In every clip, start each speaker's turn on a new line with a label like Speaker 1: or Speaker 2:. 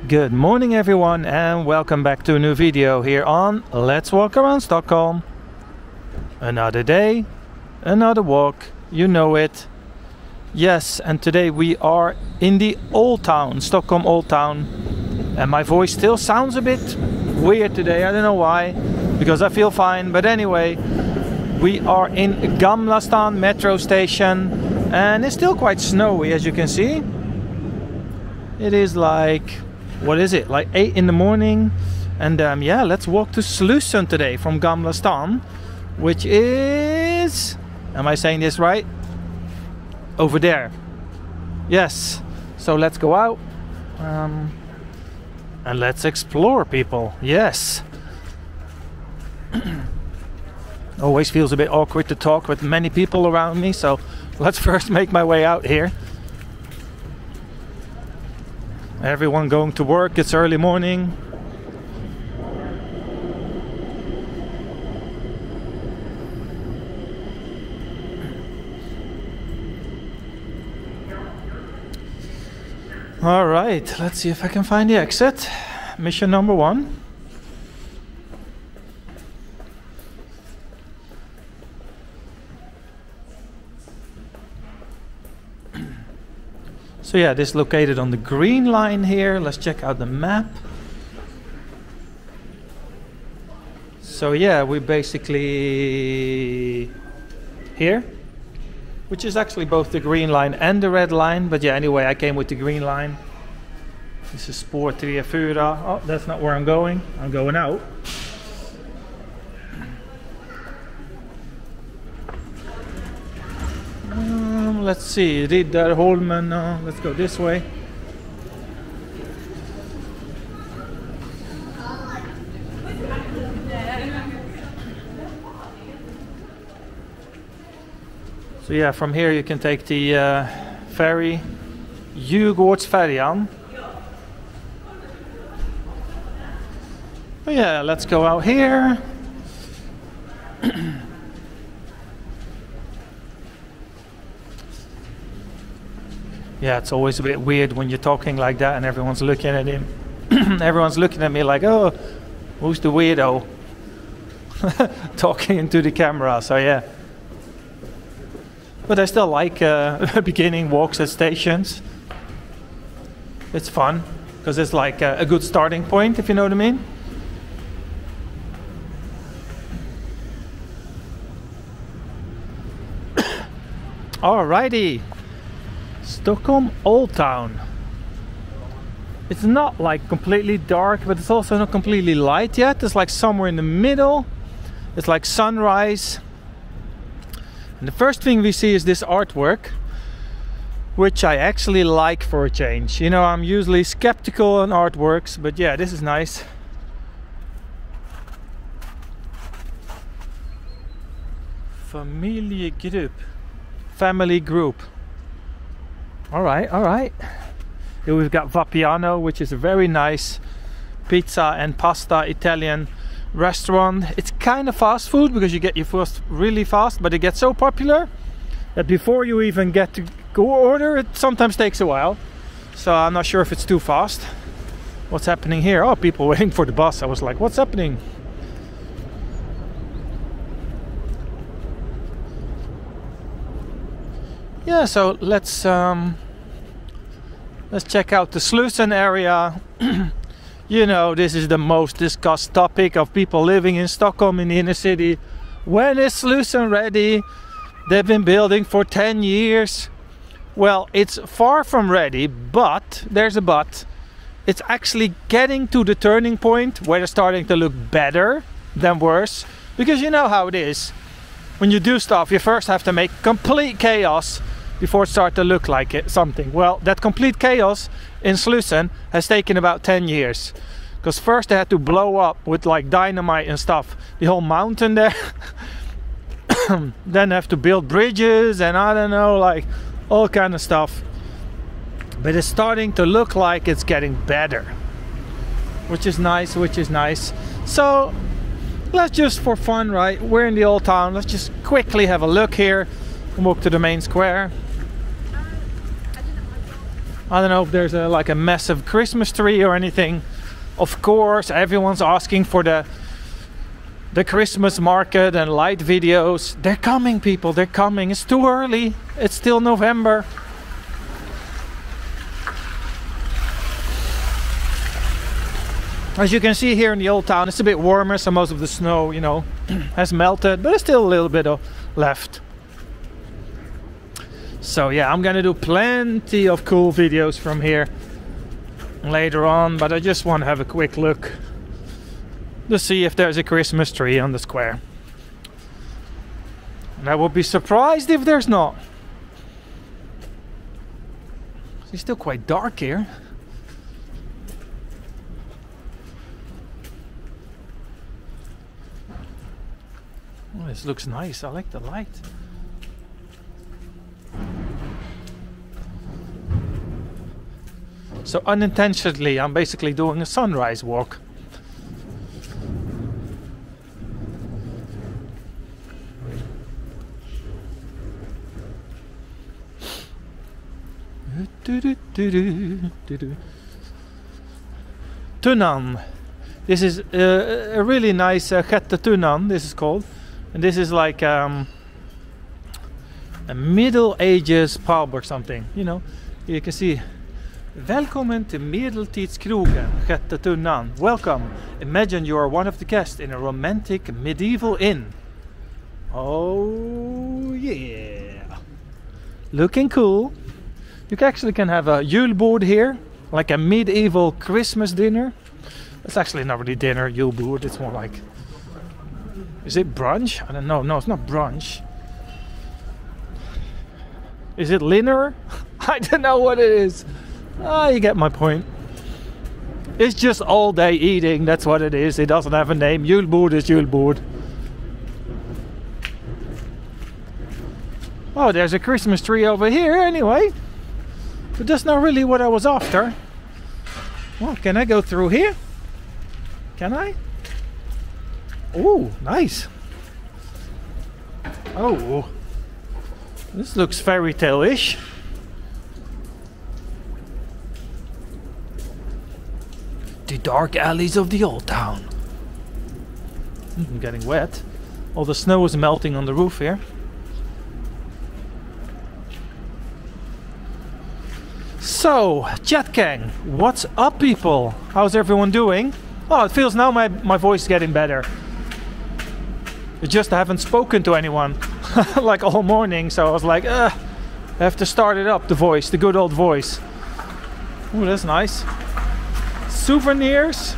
Speaker 1: Good morning everyone and welcome back to a new video here on Let's Walk Around Stockholm. Another day, another walk, you know it. Yes, and today we are in the Old Town, Stockholm Old Town. And my voice still sounds a bit weird today, I don't know why, because I feel fine. But anyway, we are in Gamla Stan metro station and it's still quite snowy as you can see. It is like, what is it, like 8 in the morning. And yeah, let's walk to Slussen today from Gamla Stan, which is, am I saying this right? Over there. Yes, so let's go out and let's explore, people. Yes. Always feels a bit awkward to talk with many people around me, so let's first make my way out here. Everyone going to work, it's early morning. All right, let's see if I can find the exit. Mission number 1. So yeah, this is located on the green line here. Let's check out the map. So yeah, we're basically here, which is actually both the green line and the red line. But yeah, anyway, I came with the green line. This is Spår 34. Oh, that's not where I'm going. I'm going out. Let's see, Riddarholmen, let's go this way. So yeah, from here you can take the ferry, Djurgårdsfärjan. Oh yeah, let's go out here. Yeah, it's always a bit weird when you're talking like that and everyone's looking at him. Everyone's looking at me like, oh, who's the weirdo? Talking into the camera, so yeah. But I still like beginning walks at stations. It's fun, because it's like a good starting point, if you know what I mean. Alrighty. Stockholm Old Town. It's not like completely dark, but it's also not completely light yet. It's like somewhere in the middle. It's like sunrise. And the first thing we see is this artwork, which I actually like for a change. You know, I'm usually skeptical on artworks, but yeah, this is nice. Familiegroup. Family group. All right. Here we've got Vapiano, which is a very nice pizza and pasta Italian restaurant. It's kind of fast food because you get your food really fast, but it gets so popular that before you even get to go order, it sometimes takes a while. So I'm not sure if it's too fast. What's happening here? Oh, people waiting for the bus. I was like, what's happening? Yeah, so let's check out the Slussen area. You know, this is the most discussed topic of people living in Stockholm in the inner city. When is Slussen ready? They've been building for 10 years. Well, it's far from ready, but there's a but. It's actually getting to the turning point where it's starting to look better than worse. Because you know how it is. When you do stuff, you first have to make complete chaos before it starts to look like something. Well, that complete chaos in Slussen has taken about 10 years. Because first they had to blow up with like dynamite and stuff the whole mountain there. Then have to build bridges and I don't know, like all kind of stuff. But it's starting to look like it's getting better. Which is nice, So, let's just for fun, right? We're in the Old Town. Let's just quickly have a look here and walk to the main square. I don't know if there's like a massive Christmas tree or anything. Of course, everyone's asking for the Christmas market and light videos. They're coming, people, they're coming. It's too early. It's still November. As you can see here in the old town, it's a bit warmer, so most of the snow, you know, has melted, but there's still a little bit left. So yeah, I'm gonna do plenty of cool videos from here later on, but I just want to have a quick look to see if there's a Christmas tree on the square. And I will be surprised if there's not. It's still quite dark here. Oh, this looks nice. I like the light. So unintentionally, I'm basically doing a sunrise walk. Tunnan. This is a really nice Tunnan, this is called. And this is like a Middle Ages pub or something, you know. You can see, Välkommen till Medeltidskrogen, Sjätte Tunnan. Welcome. Imagine you are one of the guests in a romantic medieval inn. Oh yeah. Looking cool. You actually can have a julbord here, like a medieval Christmas dinner. It's actually not really dinner, julbord. It's more like, is it brunch? I don't know. No, it's not brunch. Is it dinner? I don't know what it is. Ah, you get my point. It's just all day eating. That's what it is. It doesn't have a name. Julbord is julbord. Oh, there's a Christmas tree over here anyway. But that's not really what I was after. Well, can I go through here? Can I? Oh, nice. Oh, this looks fairy tale-ish. The dark alleys of the old town. I'm getting wet. All the snow is melting on the roof here. So, Chatgang, what's up, people? How's everyone doing? Oh, it feels now my voice is getting better. I just haven't spoken to anyone like all morning, so I was like, I have to start it up, the voice, the good old voice. Oh, that's nice. Souvenirs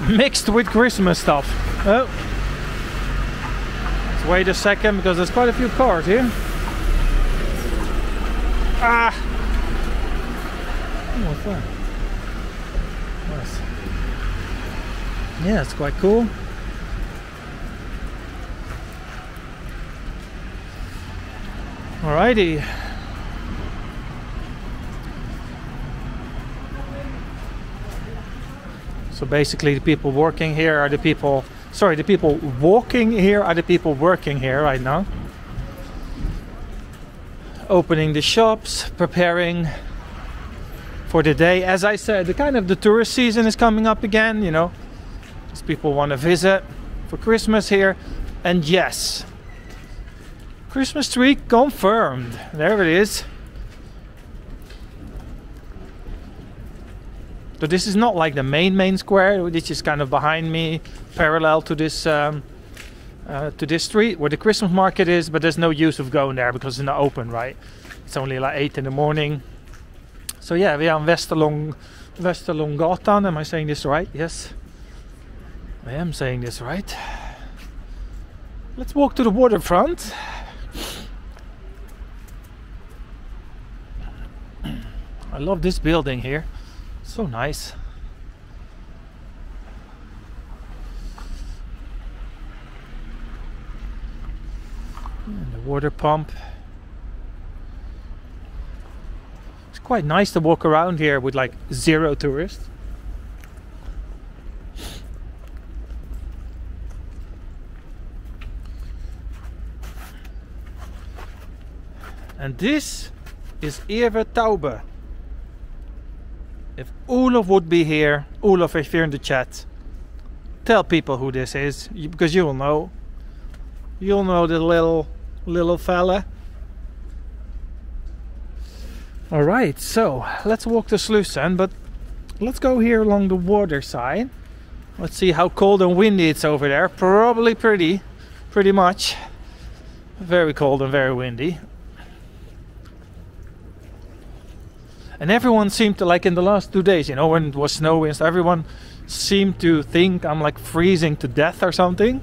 Speaker 1: mixed with Christmas stuff. Oh, let's wait a second because there's quite a few cars here. Ah! Oh, what's that? Nice. Yeah, it's quite cool. Alrighty. So basically the people working here are the people, sorry, the people walking here are the people working here right now. Opening the shops, preparing for the day. As I said, the tourist season is coming up again, you know. As people want to visit for Christmas here. And yes, Christmas tree confirmed. There it is. So this is not like the main square, which is kind of behind me, parallel to this street where the Christmas market is, but there's no use of going there because it's not open, right? It's only like 8 in the morning. So yeah, we are on Västerlånggatan. Am I saying this right? Yes, I am saying this right. Let's walk to the waterfront. I love this building here. So nice. And the water pump. It's quite nice to walk around here with like 0 tourists. And this is Evert Taube. If Olof would be here, Olof, if you're in the chat, tell people who this is, because you will know. You'll know the little fella. Alright, so let's walk to Slussen, but let's go here along the water side. Let's see how cold and windy it's over there. Probably pretty much. Very cold and very windy. And everyone seemed to, like in the last 2 days, you know, when it was snowy and stuff, everyone seemed to think I'm like freezing to death or something.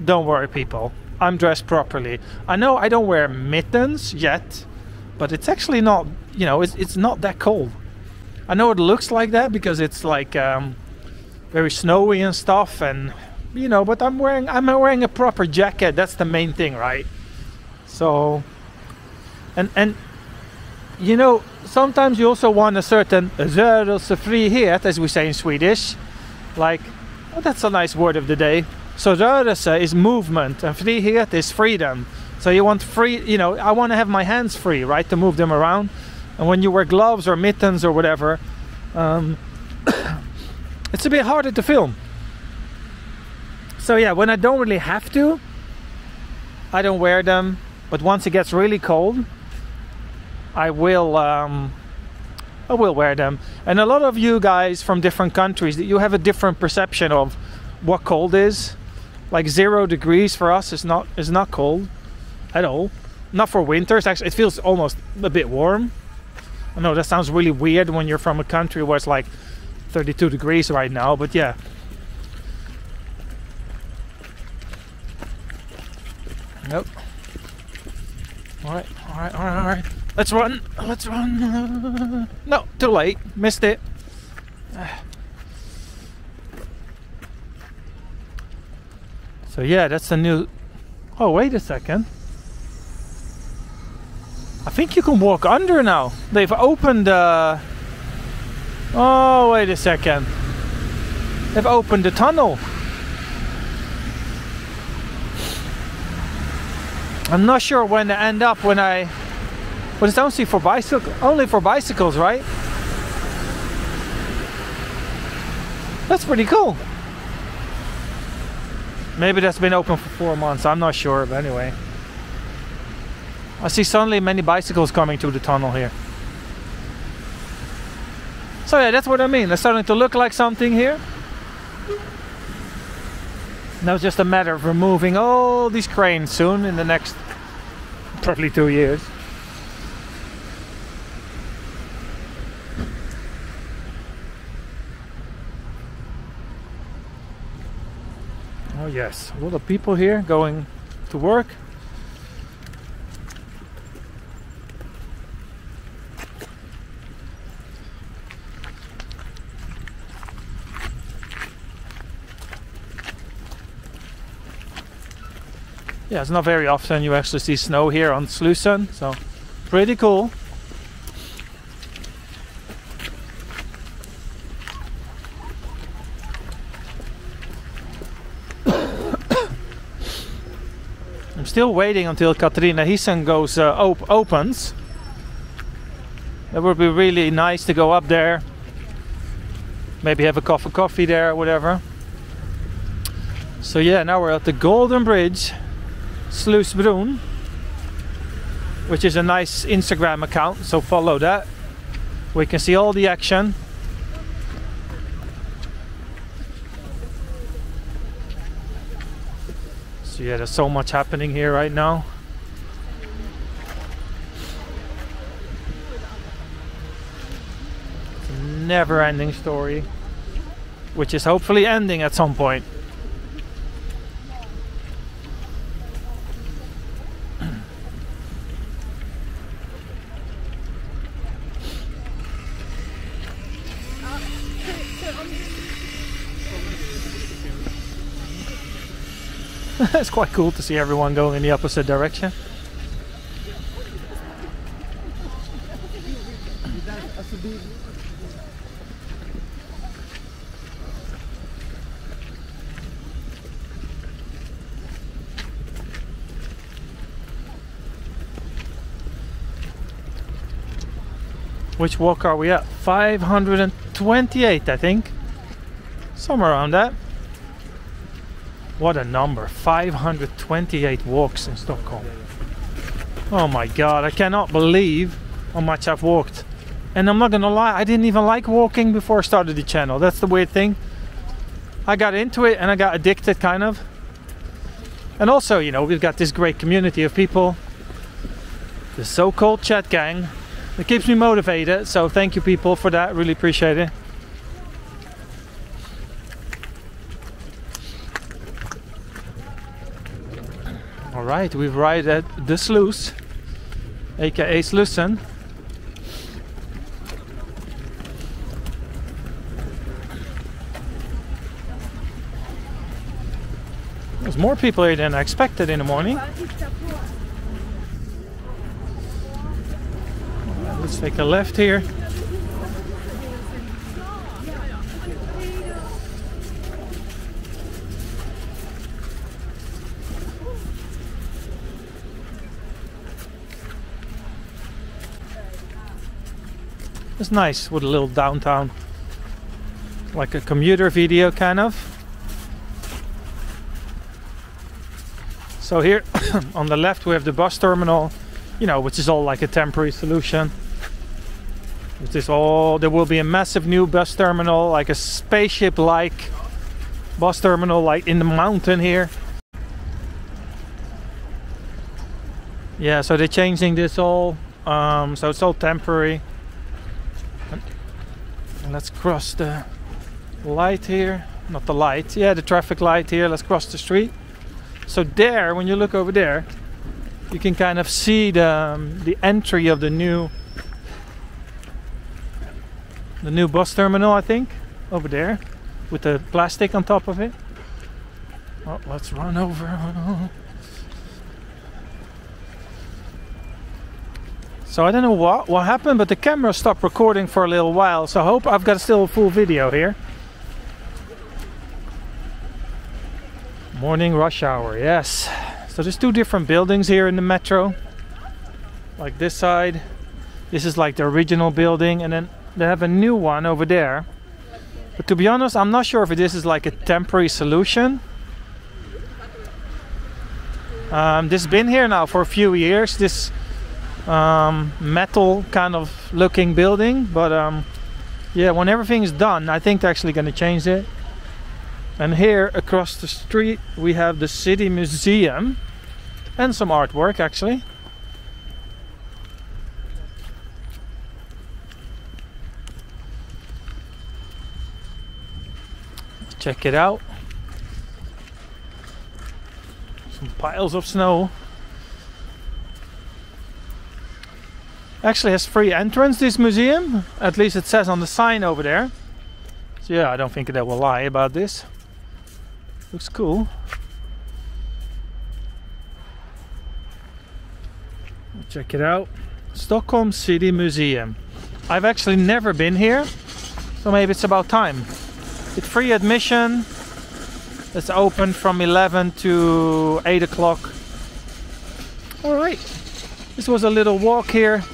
Speaker 1: Don't worry, people. I'm dressed properly. I know I don't wear mittens yet, but it's actually not, you know, it's not that cold. I know it looks like that because it's like very snowy and stuff, and you know, but I'm wearing a proper jacket. That's the main thing, right? So, and you know, sometimes you also want a certain rörelsefrihet, as we say in Swedish. Like, oh, that's a nice word of the day. So rörelse is movement and frihet is freedom. So you want free, you know, I want to have my hands free, right, to move them around. And when you wear gloves or mittens or whatever, it's a bit harder to film. So yeah, when I don't really have to, I don't wear them. But once it gets really cold, I will wear them. And a lot of you guys from different countries, you have a different perception of what cold is. Like 0 degrees for us is not cold at all. Not for winters. Actually, it feels almost a bit warm. I know that sounds really weird when you're from a country where it's like 32 degrees right now, but yeah. Nope. All right. Let's run. No, too late. Missed it. So yeah, that's the new... Oh, wait a second. I think you can walk under now. They've opened... Oh, wait a second. They've opened the tunnel. I'm not sure when they end up when I... But it's only for bicycles, right? That's pretty cool. Maybe that's been open for 4 months, I'm not sure, but anyway. I see suddenly many bicycles coming through the tunnel here. So yeah, that's what I mean. It's starting to look like something here. Now it's just a matter of removing all these cranes soon in the next probably 2 years. Oh yes, a lot of people here going to work. Yeah, it's not very often you actually see snow here on Slussen, so pretty cool. I'm still waiting until Katrina Hissen goes opens. It would be really nice to go up there, maybe have a cup of coffee there or whatever. So yeah, now we're at the Golden Bridge, Slussbron, which is a nice Instagram account, so follow that. We can see all the action. So yeah, there's so much happening here right now. It's a never-ending story, which is hopefully ending at some point. It's quite cool to see everyone going in the opposite direction. Which walk are we at? 528, I think. Somewhere around that. What a number. 528 walks in Stockholm. Oh my god, I cannot believe how much I've walked. And I'm not gonna lie, I didn't even like walking before I started the channel. That's the weird thing. I got into it and I got addicted, kind of. And also, you know, we've got this great community of people. The so-called chat gang. It keeps me motivated, so thank you people for that, really appreciate it. Alright, we've arrived at the Sluss, aka Slussen. There's more people here than I expected in the morning. Let's take a left here. It's nice with a little downtown, like a commuter video kind of. So here on the left we have the bus terminal, you know, which is all like a temporary solution. Which is all, there will be a massive new bus terminal, like a spaceship-like bus terminal, like in the mountain here. Yeah, so they're changing this all, so it's all temporary. And let's cross the light here, not the light, yeah, the traffic light here. Let's cross the street. So there, when you look over there, you can kind of see the entry of the new bus terminal, I think, over there, with the plastic on top of it. Well, let's run over. So I don't know what happened, but the camera stopped recording for a little while, so I hope I've got still a full video here. Morning rush hour, yes. So there's two different buildings here in the metro. Like this side, this is like the original building, and then they have a new one over there. But to be honest, I'm not sure if this is like a temporary solution. This has been here now for a few years, this metal kind of looking building. But yeah, when everything is done, I think they're actually going to change it. And here across the street we have the city museum and some artwork actually. Check it out. Some piles of snow. Actually has free entrance, this museum. At least it says on the sign over there. So yeah, I don't think they will lie about this. Looks cool. Check it out. Stockholm City Museum. I've actually never been here, so maybe it's about time. It's free admission. It's open from 11 to 8 o'clock. Alright. This was a little walk here.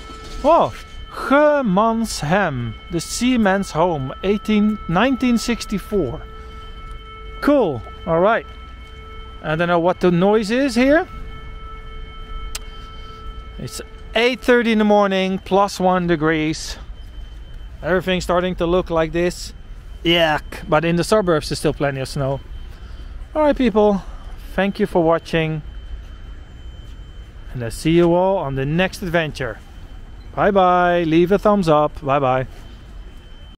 Speaker 1: Oh, Sjömanshem, the seaman's home, 1964. Cool. All right. I don't know what the noise is here. It's 8:30 in the morning, +1 degrees. Everything's starting to look like this. Yuck. But in the suburbs there's still plenty of snow. All right, people. Thank you for watching. And I'll see you all on the next adventure. Bye bye. Leave a thumbs up. Bye bye.